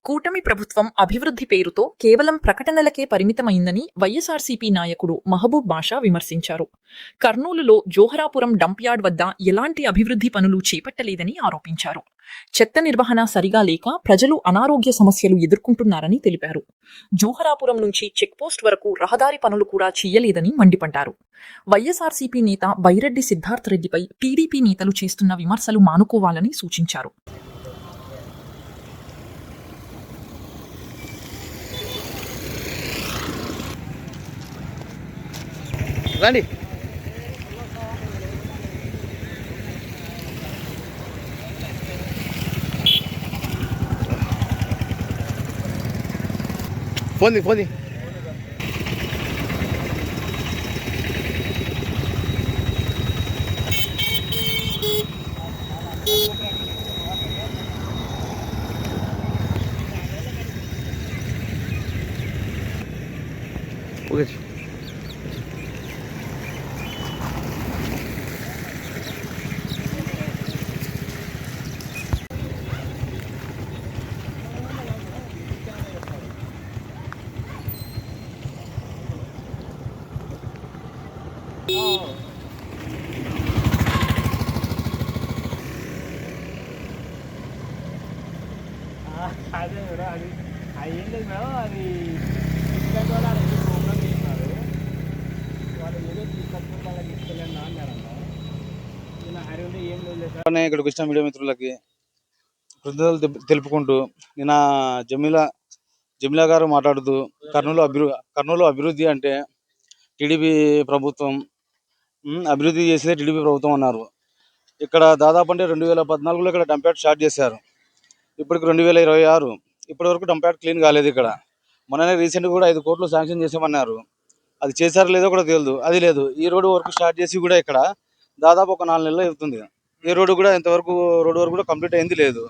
కూటమి ప్రభుత్వం అభివృద్ధి పేరుతో కేవలం ప్రకటనలకే పరిమితమైందని వైఎస్ఆర్సీపీ నాయకుడు మహబూబ్ బాషా విమర్శించారు. కర్నూలులో జోహరాపురం డంప్యార్డ్ వద్ద ఎలాంటి అభివృద్ధి పనులు చేపట్టలేదని ఆరోపించారు. చెత్త నిర్వహణ సరిగా లేక ప్రజలు అనారోగ్య సమస్యలు ఎదుర్కొంటున్నారని తెలిపారు. జోహరాపురం నుంచి చెక్పోస్ట్ వరకు రహదారి పనులు కూడా చేయలేదని మండిపడ్డారు. వైఎస్ఆర్సీపీ నేత బైరెడ్డి సిద్ధార్థ్ రెడ్డిపై టీడీపీ నేతలు చేస్తున్న విమర్శలు మానుకోవాలని సూచించారు. రండి ఫోన్ ఓకే. అదే మేడం అది ఏం లేదు మేడం అది ఇట్లాంటి వాళ్ళు అది ప్రోగ్రామ్ చేస్తున్నారు. వాళ్ళు ఏదో తీసుకొచ్చి వాళ్ళకి ఇస్తలేను అన్నారంట. నేను హరి ఉంటే ఏం లేదు సార్. ఇక్కడికి వచ్చిన మీడియా మిత్రులకి కృతజ్ఞతలు తెలుపుకుంటూ నిన్న జమీలా గారు మాట్లాడుతూ కర్నూలు అభివృద్ధి అంటే టీడీపీ ప్రభుత్వం అభివృద్ధి చేసేదే టీడీపీ ప్రభుత్వం అన్నారు. ఇక్కడ దాదాపు అంటే 2014లో ఇక్కడ డంప్యార్డ్ స్టార్ట్ చేశారు. ఇప్పటికి 2026 ఇప్పటి వరకు డంప్యార్డ్ క్లీన్ కాలేదు. ఇక్కడ మొన్ననే రీసెంట్గా కూడా 5 కోట్లు శాంక్షన్ చేసామన్నారు. అది చేశారో లేదో కూడా తెలియదు. అది లేదు. ఈ రోడ్డు వర్క్ స్టార్ట్ చేసి కూడా ఇక్కడ దాదాపు ఒక 4 నెలలు అవుతుంది. ఈ రోడ్డు కూడా ఇంతవరకు రోడ్డు వర్క్ కూడా కంప్లీట్ అయింది లేదు.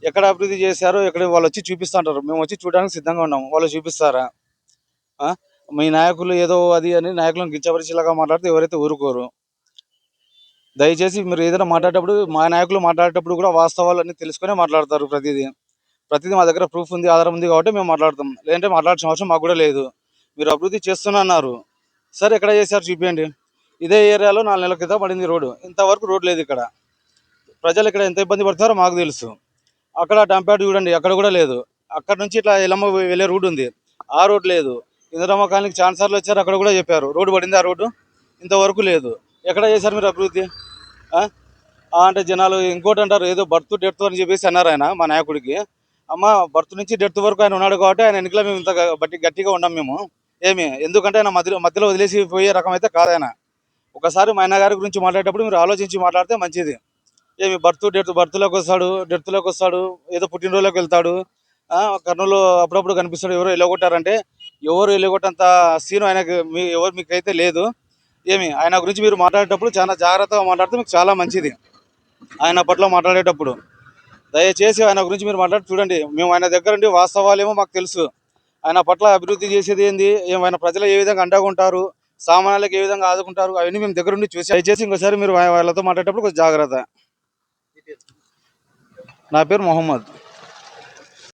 ఎక్కడ అభివృద్ధి చేశారో ఎక్కడ వాళ్ళు వచ్చి చూపిస్తుంటారు. మేము వచ్చి చూడడానికి సిద్ధంగా ఉన్నాము. వాళ్ళు చూపిస్తారా? మీ నాయకులు ఏదో అది అని నాయకులను కించపరిచేలాగా మాట్లాడితే ఎవరైతే ఊరుకోరు. దయచేసి మీరు ఏదైనా మాట్లాడేటప్పుడు మా నాయకులు మాట్లాడేటప్పుడు కూడా వాస్తవాలన్నీ తెలుసుకునే మాట్లాడతారు. ప్రతిదీ మా దగ్గర ప్రూఫ్ ఉంది, ఆధారం ఉంది కాబట్టి మేము మాట్లాడతాం. లేదంటే మాట్లాడాల్సిన అవసరం మాకు కూడా లేదు. మీరు అభివృద్ధి చేస్తున్నారు, సరే ఎక్కడ చేశారు చూపించండి. ఇదే ఏరియాలో 4 నెలల క్రితం పడింది రోడ్డు. ఇంతవరకు రోడ్ లేదు. ఇక్కడ ప్రజలు ఇక్కడ ఎంత ఇబ్బంది పడతారో మాకు తెలుసు. అక్కడ డంప్యార్డ్ చూడండి, అక్కడ కూడా లేదు. అక్కడ నుంచి ఇట్లా ఎల్లమ్మ వెళ్ళే రోడ్డు ఉంది, ఆ రోడ్ లేదు. ఇందిరమ్మ కాలనీకి ఛాన్సర్లు వచ్చారు, అక్కడ కూడా చెప్పారు రోడ్డు పడింది, ఆ రోడ్డు ఇంతవరకు లేదు. ఎక్కడ చేశారు మీరు అభివృద్ధి? అంటే జనాలు ఇంకోటి అంటారు, ఏదో బర్త్ డెత్ అని చెప్పేసి అన్నారు ఆయన మా నాయకుడికి. అమ్మ, బర్త్ నుంచి డెత్ వరకు ఆయన ఉన్నాడు కాబట్టి ఆయన ఎన్నికల మేము ఇంత గట్టిగా ఉన్నాం మేము. ఎందుకంటే ఆయన మధ్యలో వదిలేసి పోయే రకం అయితే కాదాయన. ఒకసారి మా ఆయన గారి గురించి మాట్లాడేటప్పుడు మీరు ఆలోచించి మాట్లాడితే మంచిది. బర్త్లోకి వస్తాడు, ఏదో పుట్టినరోజులోకి వెళ్తాడు. కర్నూలు అప్పుడప్పుడు కనిపిస్తాడు. ఎవరో వెళ్ళగొట్టారంటే ఎవరు వెళ్ళగొట్టంత సీను ఆయనకు మీకైతే లేదు. ఆయన గురించి మీరు మాట్లాడేటప్పుడు చాలా జాగ్రత్తగా మాట్లాడితే మీకు చాలా మంచిది. ఆయన పట్ల మాట్లాడేటప్పుడు దయచేసి ఆయన గురించి మీరు మాట్లాడి చూడండి. మేము ఆయన దగ్గర ఉండి వాస్తవాలేమో మాకు తెలుసు. ఆయన పట్ల అభివృద్ధి చేసేది ఏంది, ఆయన ప్రజలు ఏ విధంగా అండగా ఉంటారు, సామాన్యులకు ఏ విధంగా ఆదుకుంటారు, అవన్నీ మేము దగ్గర ఉండి చూసి దయచేసి ఇంకోసారి మీరు వాళ్ళతో మాట్లాడేటప్పుడు కొంచెం జాగ్రత్త. నా పేరు మొహమ్మద్.